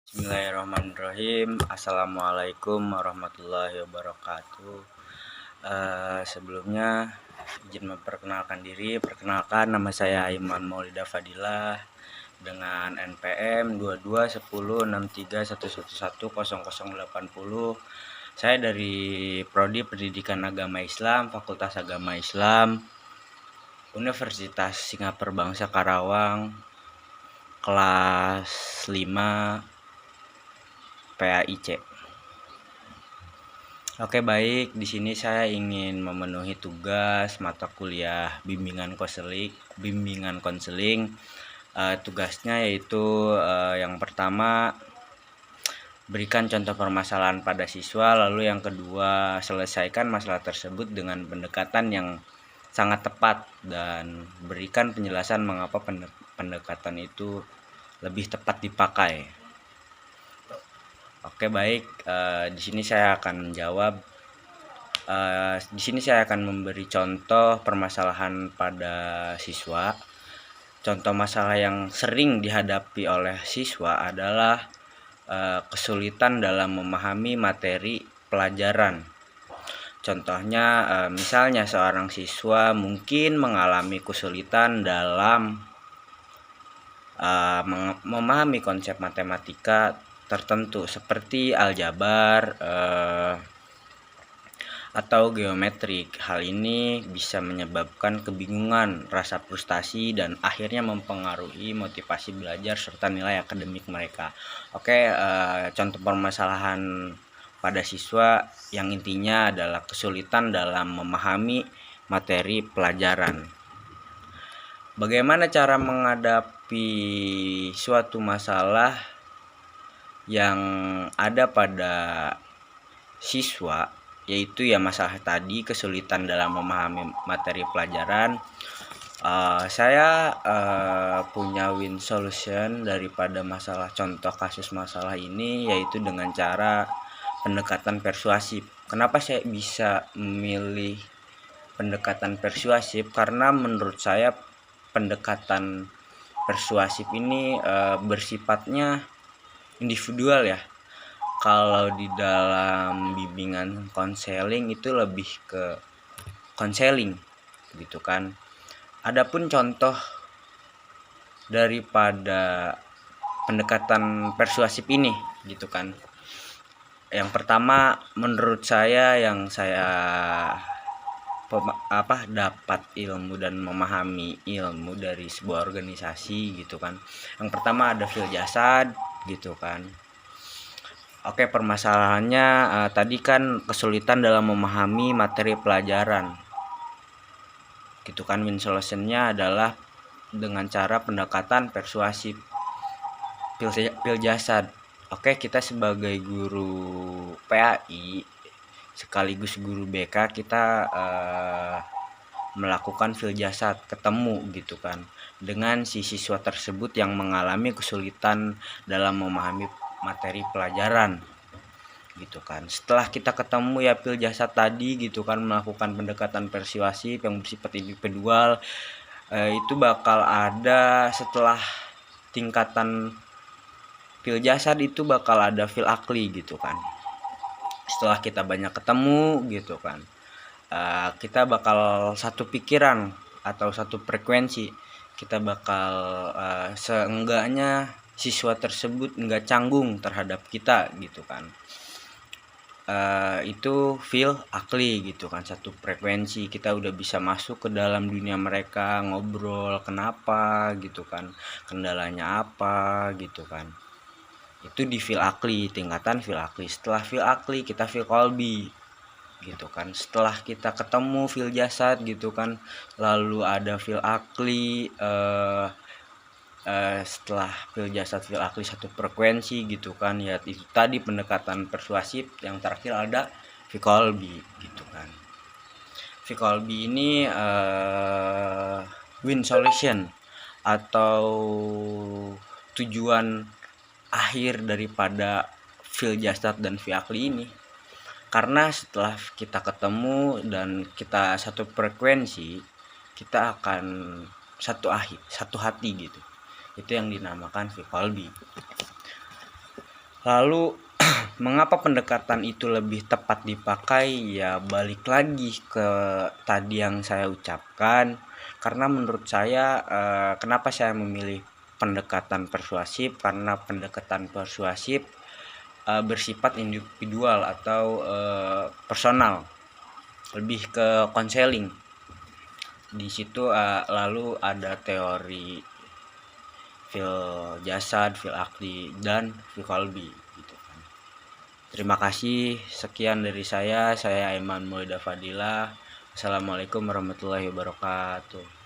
Bismillahirrahmanirrahim. Assalamualaikum warahmatullahi wabarakatuh. Sebelumnya izin memperkenalkan diri. Perkenalkan, nama saya Aiman Maulida Fadilah dengan NPM 221063111080. Saya dari Prodi Pendidikan Agama Islam, Fakultas Agama Islam, Universitas Singapura Bangsa Karawang, kelas 5 PAIC. Oke, baik. Di sini saya ingin memenuhi tugas mata kuliah bimbingan konseling. Tugasnya yaitu yang pertama, berikan contoh permasalahan pada siswa, lalu yang kedua, selesaikan masalah tersebut dengan pendekatan yang sangat tepat dan berikan penjelasan mengapa pendekatan itu lebih tepat dipakai. Oke, baik. Di sini saya akan menjawab. Di sini saya akan memberi contoh permasalahan pada siswa. Contoh masalah yang sering dihadapi oleh siswa adalah kesulitan dalam memahami materi pelajaran. Contohnya, misalnya seorang siswa mungkin mengalami kesulitan dalam memahami konsep matematika tertentu seperti aljabar atau geometrik. Hal ini bisa menyebabkan kebingungan, rasa frustasi, dan akhirnya mempengaruhi motivasi belajar serta nilai akademik mereka. Oke, contoh permasalahan pada siswa yang intinya adalah kesulitan dalam memahami materi pelajaran. Bagaimana cara menghadapi suatu masalah yang ada pada siswa, yaitu ya masalah tadi, kesulitan dalam memahami materi pelajaran. Saya punya win solution daripada contoh kasus masalah ini, yaitu dengan cara pendekatan persuasif. Kenapa saya bisa memilih pendekatan persuasif? Karena menurut saya pendekatan persuasif ini bersifatnya individual ya. Kalau di dalam bimbingan konseling itu lebih ke konseling gitu kan. Adapun contoh daripada pendekatan persuasif ini gitu kan. Yang pertama, menurut saya yang saya dapat ilmu dan memahami ilmu dari sebuah organisasi gitu kan. Yang pertama ada fil jasad gitu kan. Oke, permasalahannya tadi kan kesulitan dalam memahami materi pelajaran gitu kan. Win solutionnya adalah dengan cara pendekatan persuasif fil jasad. Oke, kita sebagai guru PAI sekaligus guru BK, kita melakukan fil jasad, ketemu gitu kan dengan si siswa tersebut yang mengalami kesulitan dalam memahami materi pelajaran gitu kan. Setelah kita ketemu ya fil jasad tadi gitu kan, melakukan pendekatan persuasif yang bersifat individual, itu bakal ada setelah tingkatan fil jasad itu bakal ada fil akli gitu kan. Setelah kita banyak ketemu gitu kan, kita bakal satu pikiran atau satu frekuensi. Kita bakal seenggaknya siswa tersebut enggak canggung terhadap kita gitu kan. Itu feel akli gitu kan, satu frekuensi. Kita udah bisa masuk ke dalam dunia mereka, ngobrol kenapa gitu kan, kendalanya apa gitu kan. Itu di feel akli, tingkatan feel akli. Setelah feel akli kita feel kolbi gitu kan. Setelah kita ketemu feel jasad gitu kan, lalu ada feel akli, setelah feel jasad feel akli satu frekuensi gitu kan ya, itu tadi pendekatan persuasif. Yang terakhir ada feel kolbi gitu kan. Feel kolbi ini win solution atau tujuan akhir daripada feel jasad dan feel akli ini. Karena setelah kita ketemu dan kita satu frekuensi, kita akan satu hati gitu. Itu yang dinamakan feel kolbi. Lalu mengapa pendekatan itu lebih tepat dipakai? Ya balik lagi ke tadi yang saya ucapkan, karena menurut saya kenapa saya memilih pendekatan persuasif, karena pendekatan persuasif bersifat individual atau personal, lebih ke konseling. Di situ lalu ada teori fil jasad, fil akli, dan fil qalbi gitu kan. Terima kasih, sekian dari saya Aiman Maulida Fadila. Assalamualaikum warahmatullahi wabarakatuh.